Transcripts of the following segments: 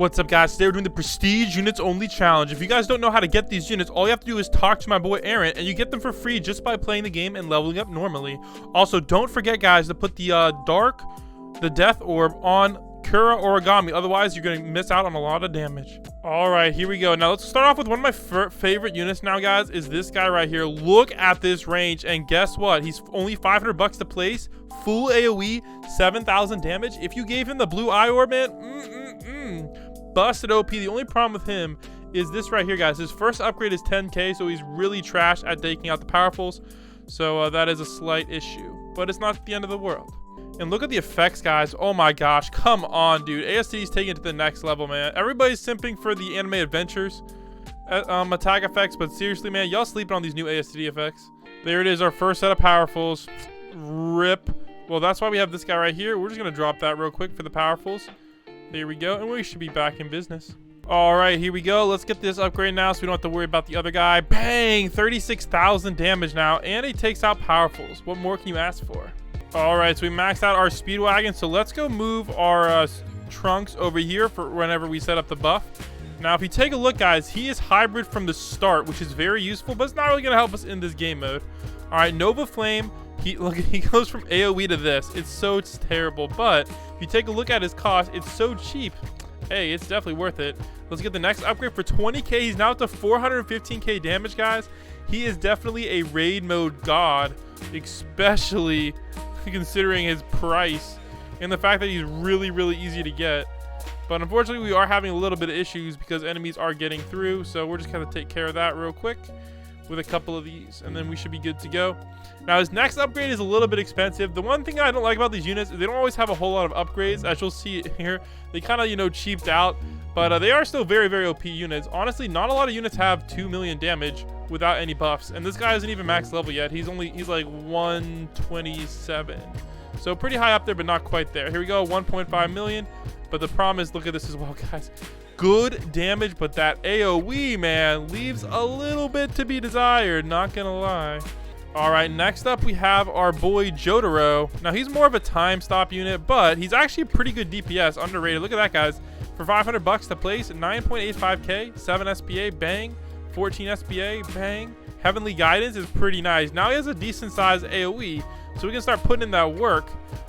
What's up, guys? Today we're doing the prestige units only challenge. If you guys don't know how to get these units, all you have to do is talk to my boy Aaron, and you get them for free just by playing the game and leveling up normally. Also, don't forget, guys, to put the the death orb on Kura Origami. Otherwise, you're going to miss out on a lot of damage. All right, here we go. Now, let's start off with one of my favorite units now, guys, is this guy right here. Look at this range, and guess what? He's only 500 bucks to place. Full AoE, 7,000 damage. If you gave him the blue eye orb, man, busted OP. The only problem with him is this right here, guys. His first upgrade is 10k, so he's really trash at taking out the powerfuls. So that is a slight issue, but it's not the end of the world. And look at the effects, guys. Oh my gosh, come on, dude. Astd is taking it to the next level, man. Everybody's simping for the anime adventures attack effects, but seriously, man, y'all sleeping on these new Astd effects. There it is, our first set of powerfuls. Rip. Well, that's why we have this guy right here. We're just gonna drop that real quick for the powerfuls. There we go, and we should be back in business. All right, here we go. Let's get this upgrade now so we don't have to worry about the other guy. Bang! 36,000 damage now, and he takes out powerfuls. What more can you ask for? All right, so we maxed out our Speedwagon, so let's go move our trunks over here for whenever we set up the buff. Now, if you take a look, guys, he is hybrid from the start, which is very useful, but it's not really going to help us in this game mode. All right, Nova Flame. He goes from AoE to this. It's terrible, but if you take a look at his cost, it's so cheap. Hey, it's definitely worth it. Let's get the next upgrade for 20k. He's now up to 415k damage, guys. He is definitely a raid mode god, especially considering his price and the fact that he's really, really easy to get. But unfortunately, we are having a little bit of issues because enemies are getting through, so we're just going to take care of that real quick with a couple of these, and then we should be good to go. Now, his next upgrade is a little bit expensive. The one thing I don't like about these units is they don't always have a whole lot of upgrades. As you'll see here, they kind of, cheaped out, but they are still very, very OP units. Honestly, not a lot of units have 2 million damage without any buffs, and this guy isn't even max level yet. He's like 127, so pretty high up there, but not quite there. Here we go, 1.5 million. But the problem is, look at this as well, guys. Good damage, but that AoE, man, leaves a little bit to be desired, not gonna lie. All right, next up we have our boy Jotaro. Now, he's more of a time stop unit, but he's actually pretty good DPS, underrated. Look at that, guys. For 500 bucks to place, 9.85k, 7 SPA, bang, 14 SPA, bang. Heavenly Guidance is pretty nice. Now he has a decent size AoE, so we can start putting in that work.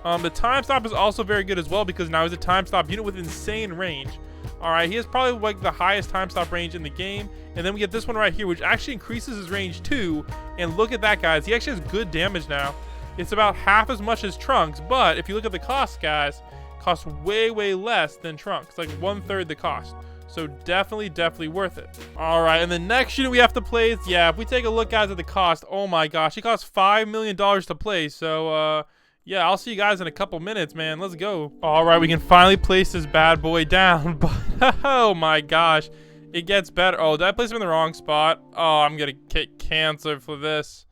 The time stop is also very good as well because now he's a time stop unit with insane range. All right, he has probably like the highest time stop range in the game. And then we get this one right here, which actually increases his range too. And look at that, guys. He actually has good damage now. It's about half as much as Trunks, but if you look at the cost, guys, costs way, way less than Trunks, like 1/3 the cost. So definitely worth it. All right, and the next unit we have to place, yeah, if we take a look, guys, at the cost, oh my gosh, he costs $5 million to place. So, yeah, I'll see you guys in a couple minutes, man. Let's go. All right, we can finally place this bad boy down. But oh my gosh, it gets better. Oh, did I place him in the wrong spot? Oh, I'm gonna get canceled for this.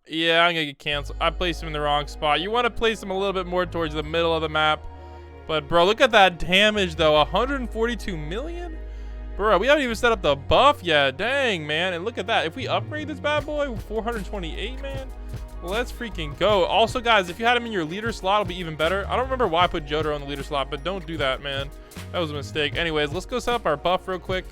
Yeah, I'm gonna get canceled. I placed him in the wrong spot. You want to place him a little bit more towards the middle of the map. But bro, look at that damage though. 142 million. Bro, we haven't even set up the buff yet. Dang, man. And look at that. If we upgrade this bad boy, 428, man. Let's freaking go. Also, guys, if you had him in your leader slot, it'll be even better. I don't remember why I put Jotaro on the leader slot, but don't do that, man. That was a mistake. Anyways, let's go set up our buff real quick.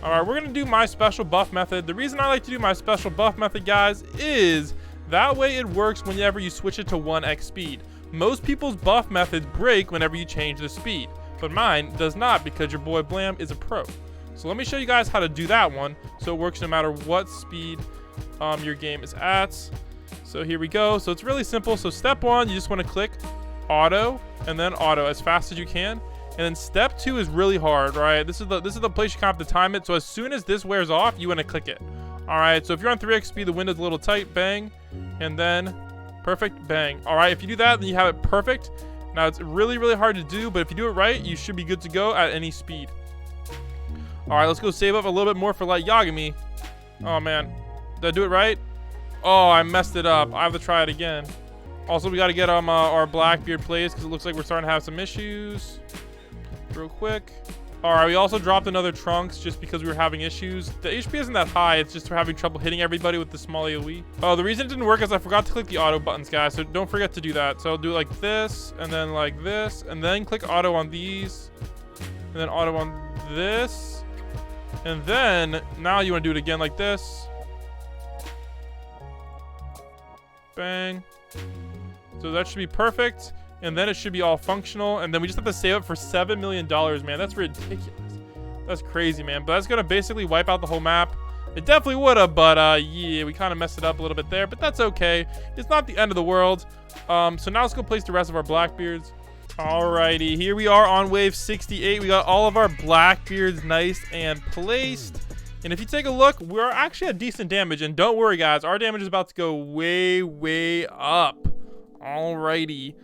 All right, we're going to do my special buff method. The reason I like to do my special buff method, guys, is that way it works whenever you switch it to 1x speed. Most people's buff methods break whenever you change the speed, but mine does not because your boy Blam is a pro. So let me show you guys how to do that one so it works no matter what speed your game is at. So here we go. So it's really simple. So step 1, you just want to click auto and then auto as fast as you can. And then step 2 is really hard, right? This is the place you kind of have to time it. So as soon as this wears off, you want to click it. All right. So if you're on 3x speed, the window's a little tight, bang, and then perfect, bang. All right. If you do that, then you have it perfect. Now it's really, really hard to do, but if you do it right, you should be good to go at any speed. All right, let's go save up a little bit more for Light Yagami. Oh man, did I do it right? Oh, I messed it up. I have to try it again. Also, we got to get our Blackbeard plays because it looks like we're starting to have some issues. Real quick. All right, we also dropped another Trunks just because we were having issues. The HP isn't that high. It's just we're having trouble hitting everybody with the small AoE. Oh, the reason it didn't work is I forgot to click the auto buttons, guys. So don't forget to do that. So I'll do it like this, and then like this, and then click auto on these. And then auto on this. And then now you want to do it again like this. Bang. So that should be perfect. And then it should be all functional. And then we just have to save it for $7 million, man. That's ridiculous. That's crazy, man. But that's going to basically wipe out the whole map. It definitely would have, but yeah, we kind of messed it up a little bit there. But that's okay. It's not the end of the world. So now let's go place the rest of our Blackbeards. Alrighty, here we are on wave 68. We got all of our Blackbeards nice and placed. And if you take a look, we're actually at decent damage. And don't worry, guys. Our damage is about to go way, way up. Alrighty.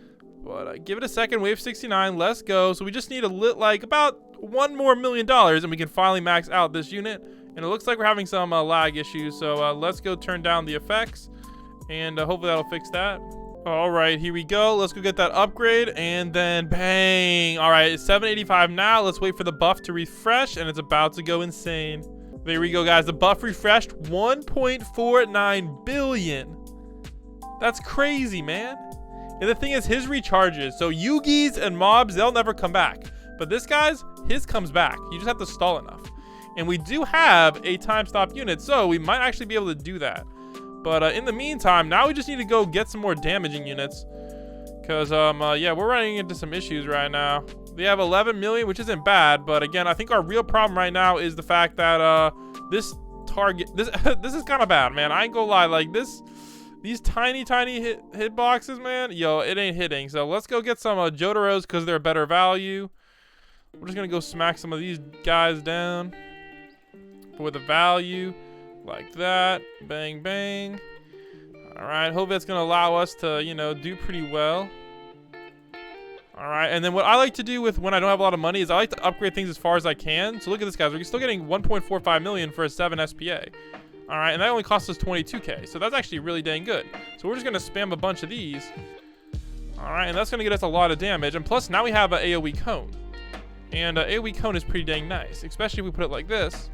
But give it a second. Wave 69. Let's go. So we just need about $1 more million. And we can finally max out this unit. And it looks like we're having some lag issues. So let's go turn down the effects. And hopefully that'll fix that. All right, here we go. Let's go get that upgrade. And then bang. All right, it's 785 now. Let's wait for the buff to refresh. And it's about to go insane. There we go, guys. The buff refreshed. 1.49 billion. That's crazy, man. And the thing is, his recharges. So Yugi's and mobs, they'll never come back. But this guy's, his comes back. You just have to stall enough. And we do have a time stop unit, so we might actually be able to do that. But in the meantime, now we just need to go get some more damaging units. Because, yeah, we're running into some issues right now. They have 11 million, which isn't bad. But again, I think our real problem right now is the fact that this target... This is kind of bad, man. I ain't gonna lie. Like, these tiny hit boxes, man. Yo, it ain't hitting. So let's go get some Jotaros because they're a better value. We're just going to go smack some of these guys down. With a value like that. Bang, bang. All right. Hope that's going to allow us to, you know, do pretty well. All right. And then what I like to do with when I don't have a lot of money is I like to upgrade things as far as I can. So look at this, guys. We're still getting 1.45 million for a 7 SPA. All right. And that only costs us 22K. So that's actually really dang good. So we're just going to spam a bunch of these. All right. And that's going to get us a lot of damage. And plus now we have an AoE cone. And AoE cone is pretty dang nice, especially if we put it like this.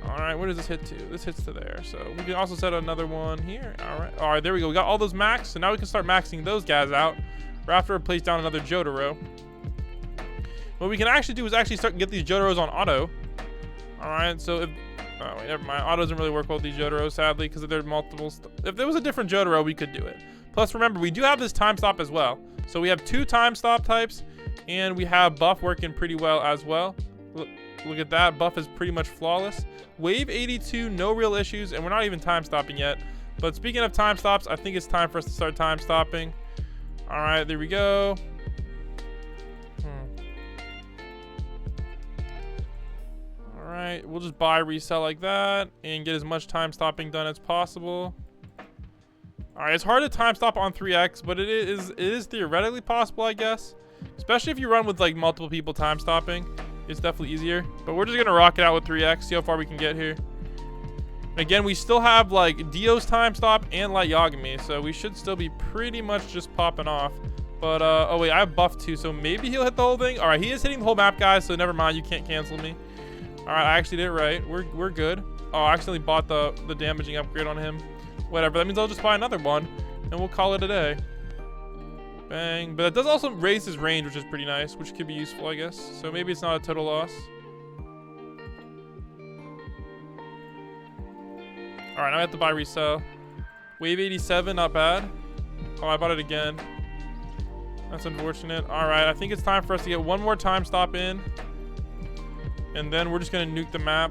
All right, where does this hit to? This hits to there. So we can also set another one here. All right, there we go. We got all those max. So now we can start maxing those guys out. We're after to place down another Jotaro. What we can actually do is actually start to get these Jotaros on auto. All right, so if... Oh, wait, never mind. Auto doesn't really work well with these Jotaros, sadly, because there's multiple... If there was a different Jotaro, we could do it. Plus, remember, we do have this time stop as well. So we have 2 time stop types, and we have buff working pretty well as well. Look at that. Buff is pretty much flawless. Wave 82, no real issues, and we're not even time stopping yet. But speaking of time stops, I think it's time for us to start time stopping. All right, there we go. All right, we'll just buy, resell like that, and get as much time stopping done as possible. All right, it's hard to time stop on 3x, but it is theoretically possible, I guess. Especially if you run with like multiple people time stopping. It's definitely easier, but we're just gonna rock it out with 3x, see how far we can get here. Again, we still have like Dio's time stop and Light Yagami, so we should still be pretty much just popping off. But oh wait, I have buff too, so maybe he'll hit the whole thing. All right, he is hitting the whole map, guys, so never mind, you can't cancel me. All right, I actually did it right. We're good. Oh, I accidentally bought the damaging upgrade on him. Whatever, that means I'll just buy another one and we'll call it a day. Bang. But that does also raise his range, which is pretty nice, which could be useful, I guess. So maybe it's not a total loss. All right, now I have to buy resell. Wave 87, not bad. Oh, I bought it again. That's unfortunate. All right, I think it's time for us to get one more time stop in. And then we're just going to nuke the map.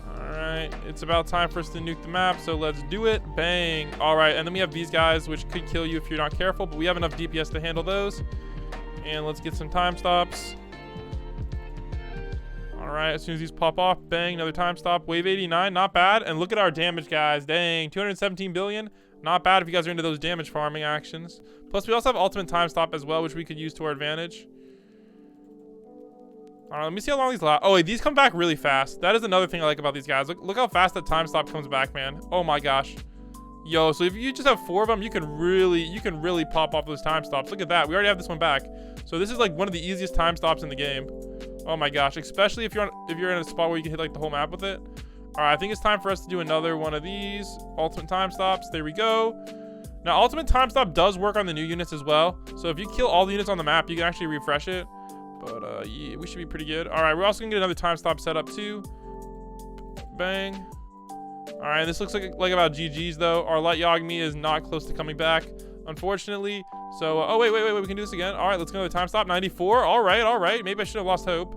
Alright, it's about time for us to nuke the map, so let's do it. Bang. Alright, and then we have these guys, which could kill you if you're not careful, but we have enough DPS to handle those. And let's get some time stops. Alright, as soon as these pop off, bang, another time stop. Wave 89, not bad. And look at our damage, guys. Dang, 217 billion. Not bad if you guys are into those damage farming actions. Plus, we also have ultimate time stop as well, which we could use to our advantage. All right, let me see how long these last. Oh, wait, these come back really fast. That is another thing I like about these guys. Look how fast that time stop comes back, man. Oh my gosh. Yo, so if you just have 4 of them, you can really pop off those time stops. Look at that. We already have this one back. So this is like one of the easiest time stops in the game. Oh my gosh, especially if you're in a spot where you can hit like the whole map with it. All right, I think it's time for us to do another one of these ultimate time stops. There we go. Now, ultimate time stop does work on the new units as well. So if you kill all the units on the map, you can actually refresh it. But yeah, we should be pretty good. All right, we're also gonna get another time stop set up too. Bang. All right, this looks like about GG's though. Our light Yagami is not close to coming back, unfortunately. So, oh wait, we can do this again. All right, let's go to the time stop. 94. All right. Maybe I should have lost hope.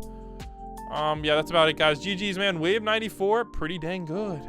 Yeah, that's about it, guys. GG's, man. Wave 94, pretty dang good.